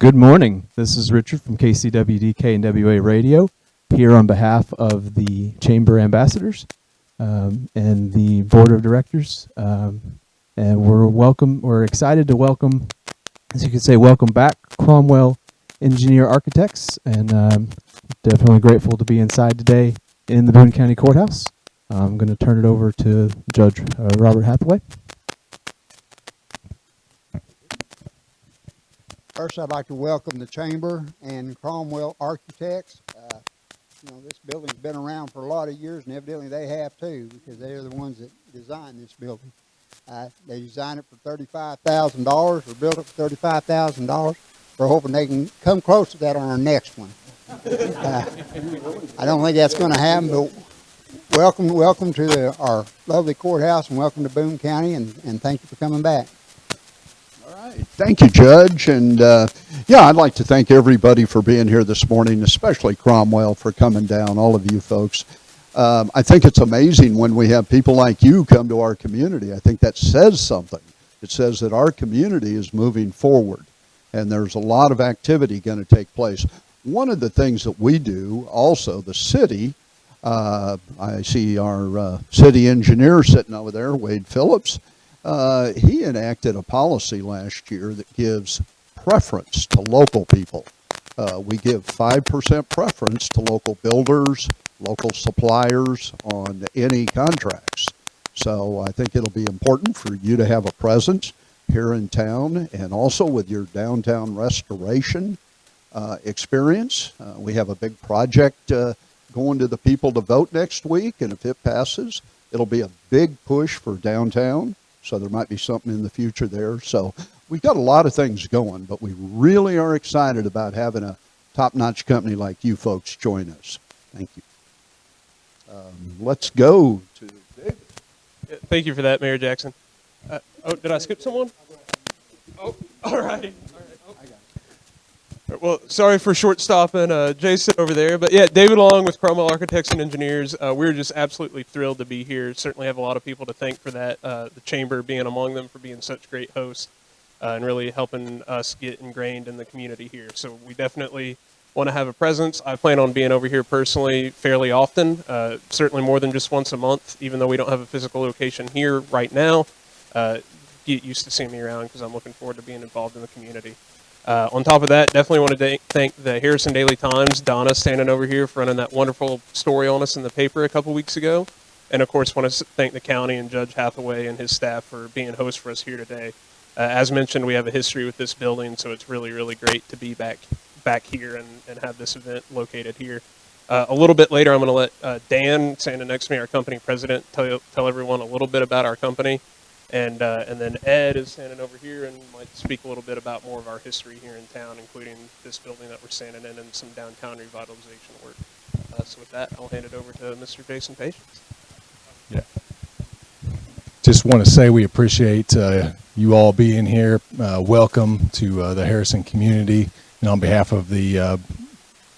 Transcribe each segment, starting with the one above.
Good morning. This is Richard from KCWD KNWA Radio, here on behalf of the Chamber Ambassadors and the Board of Directors. And we're excited to welcome, as you could say, welcome back Cromwell Engineer Architects, and definitely grateful to be inside today in the Boone County Courthouse. I'm going to turn it over to Judge Robert Hathaway. First, I'd like to welcome the Chamber and Cromwell Architects. This building's been around for a lot of years, and evidently they have too, because they're the ones that designed this building. They designed it for $35,000, or built it for $35,000. We're hoping they can come close to that on our next one. I don't think that's going to happen, but welcome to our lovely courthouse, and welcome to Boone County, and thank you for coming back. Thank you, Judge. And I'd like to thank everybody for being here this morning, especially Cromwell for coming down, all of you folks. I think it's amazing when we have people like you come to our community. I think that says something. It says that our community is moving forward, and there's a lot of activity going to take place. One of the things that we do, also the city, I see our city engineer sitting over there, Wade Phillips. He enacted a policy last year that gives preference to local people. We give 5% preference to local builders, local suppliers on any contracts. So I think it'll be important for you to have a presence here in town, and also with your downtown restoration experience. We have a big project going to the people to vote next week, and if it passes, it'll be a big push for downtown. So there might be something in the future there. So we've got a lot of things going, but we really are excited about having a top-notch company like you folks join us. Thank you. Let's go to David. Thank you for that, Mayor Jackson. Did I skip someone? Oh, all right. Well, sorry for short-stopping Jason over there. But yeah, David Long with Cromwell Architects and Engineers. We're just absolutely thrilled to be here. Certainly have a lot of people to thank for that. The Chamber being among them, for being such great hosts and really helping us get ingrained in the community here. So we definitely want to have a presence. I plan on being over here personally fairly often, certainly more than just once a month, even though we don't have a physical location here right now. Get used to seeing me around, because I'm looking forward to being involved in the community. On top of that, definitely want to thank the Harrison Daily Times, Donna standing over here for running that wonderful story on us in the paper a couple weeks ago. And of course, want to thank the county and Judge Hathaway and his staff for being hosts for us here today. As mentioned, we have a history with this building, so it's really, really great to be back here and have this event located here. A little bit later, I'm going to let Dan, standing next to me, our company president, tell everyone a little bit about our company. And then Ed is standing over here and might speak a little bit about more of our history here in town, including this building that we're standing in and some downtown revitalization work. So with that, I'll hand it over to Mr. Jason Patience. Yeah. Just want to say we appreciate you all being here. Welcome to the Harrison community. And on behalf of the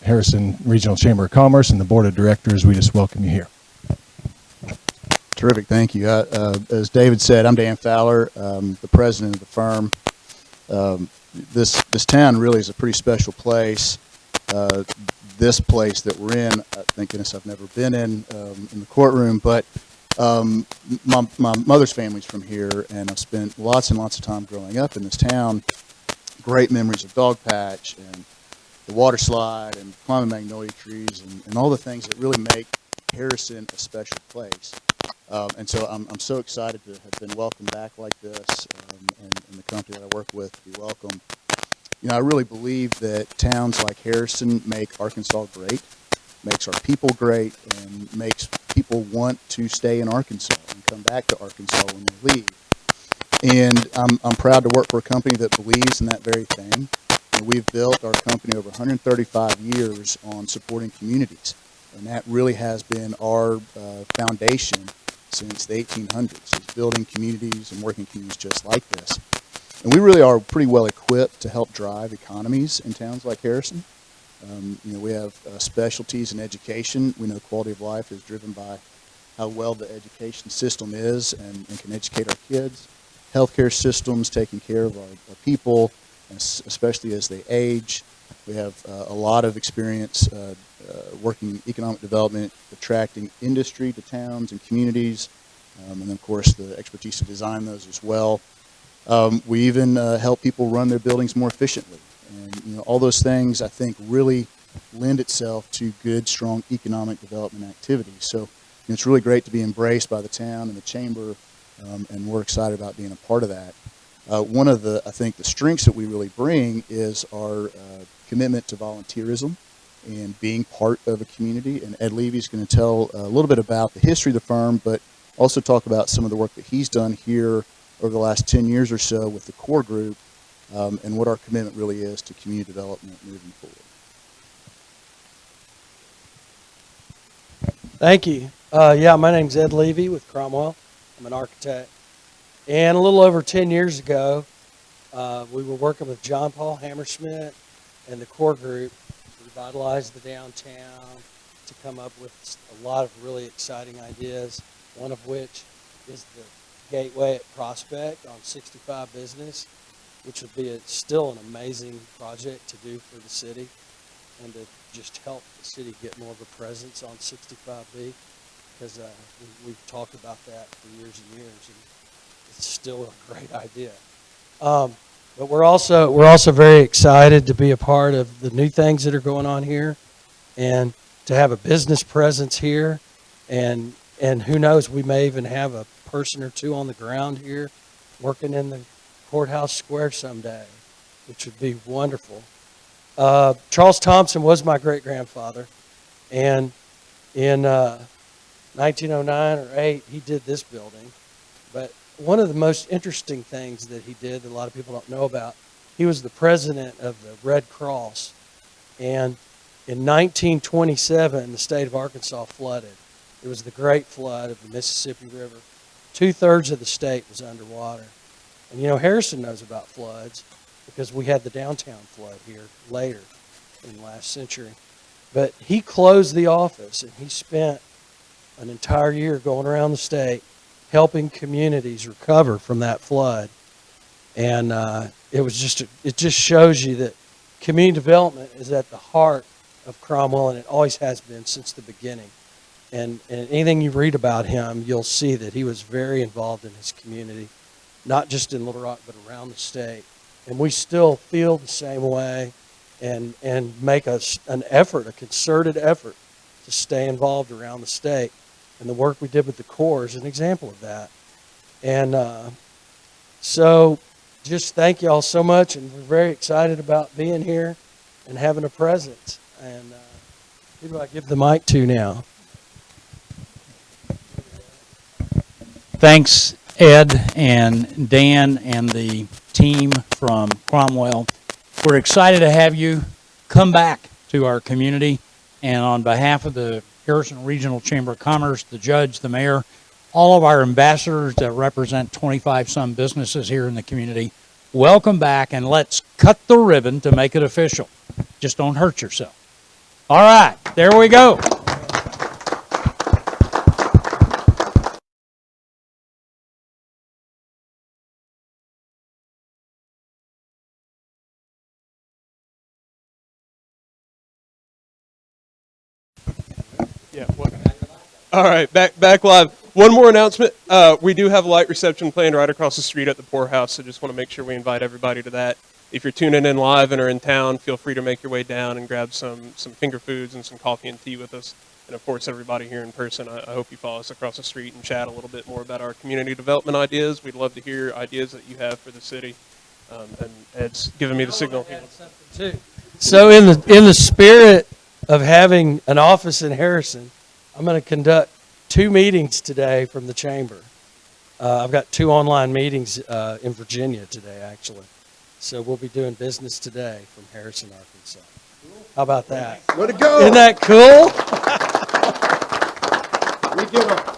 Harrison Regional Chamber of Commerce and the Board of Directors, we just welcome you here. Terrific, thank you. As David said, I'm Dan Fowler, the president of the firm. This town really is a pretty special place. This place that we're in, thank goodness I've never been in the courtroom, but my mother's family's from here, and I've spent lots and lots of time growing up in this town. Great memories of Dog Patch and the water slide and climbing magnolia trees and all the things that really make Harrison a special place. And so I'm so excited to have been welcomed back like this, and the company that I work with to be welcome. I really believe that towns like Harrison make Arkansas great, makes our people great, and makes people want to stay in Arkansas and come back to Arkansas when they leave. And I'm proud to work for a company that believes in that very thing. And we've built our company over 135 years on supporting communities. And that really has been our foundation since the 1800s, is building communities and working communities just like this. And we really are pretty well equipped to help drive economies in towns like Harrison. We have specialties in education. We know quality of life is driven by how well the education system is and can educate our kids. Healthcare systems, taking care of our people, especially as they age. We have a lot of experience working economic development, attracting industry to towns and communities, and then, of course, the expertise to design those as well. We even help people run their buildings more efficiently. And all those things, I think, really lend itself to good, strong economic development activities. So it's really great to be embraced by the town and the chamber, and we're excited about being a part of that. One of the, I think, the strengths that we really bring is our commitment to volunteerism and being part of a community. And Ed Levy is going to tell a little bit about the history of the firm, but also talk about some of the work that he's done here over the last 10 years or so with the core group, and what our commitment really is to community development moving forward. Thank you. Yeah, my name's Ed Levy with Cromwell. I'm an architect. And a little over 10 years ago, we were working with John Paul Hammersmith and the core group to revitalize the downtown, to come up with a lot of really exciting ideas, one of which is the Gateway at Prospect on 65 Business, which would be still an amazing project to do for the city and to just help the city get more of a presence on 65B, because we've talked about that for years and years, and it's still a great idea. But we're also very excited to be a part of the new things that are going on here, and to have a business presence here, and who knows, we may even have a person or two on the ground here working in the courthouse square someday, which would be wonderful. Charles Thompson was my great-grandfather, and in 1909 or 8, he did this building. But one of the most interesting things that he did that a lot of people don't know about, he was the president of the Red Cross, and in 1927, the state of Arkansas flooded. It was the Great Flood of the Mississippi River. 2/3 of the state was underwater. And Harrison knows about floods because we had the downtown flood here later in the last century. But he closed the office, and he spent an entire year going around the state helping communities recover from that flood. And it just shows you that community development is at the heart of Cromwell, and it always has been since the beginning. And anything you read about him, you'll see that he was very involved in his community, not just in Little Rock, but around the state. And we still feel the same way, and make an effort, a concerted effort, to stay involved around the state. And the work we did with the Corps is an example of that. And so just thank you all so much, and we're very excited about being here and having a presence. And who do I give the mic to now? Thanks, Ed and Dan and the team from Cromwell. We're excited to have you come back to our community. And on behalf of the Harrison Regional Chamber of Commerce, the judge, the mayor, all of our ambassadors that represent 25-some businesses here in the community, welcome back, and let's cut the ribbon to make it official. Just don't hurt yourself. All right, there we go. Yeah. All right, back live. One more announcement. We do have a light reception planned right across the street at the poorhouse, so just want to make sure we invite everybody to that. If you're tuning in live and are in town, feel free to make your way down and grab some finger foods and some coffee and tea with us. And of course, everybody here in person, I hope you follow us across the street and chat a little bit more about our community development ideas. We'd love to hear ideas that you have for the city. And Ed's giving me the signal. So in the spirit of having an office in Harrison, I'm going to conduct 2 meetings today from the chamber. I've got 2 online meetings in Virginia today, actually. So we'll be doing business today from Harrison, Arkansas. How about that? Way to go! Isn't that cool? We get a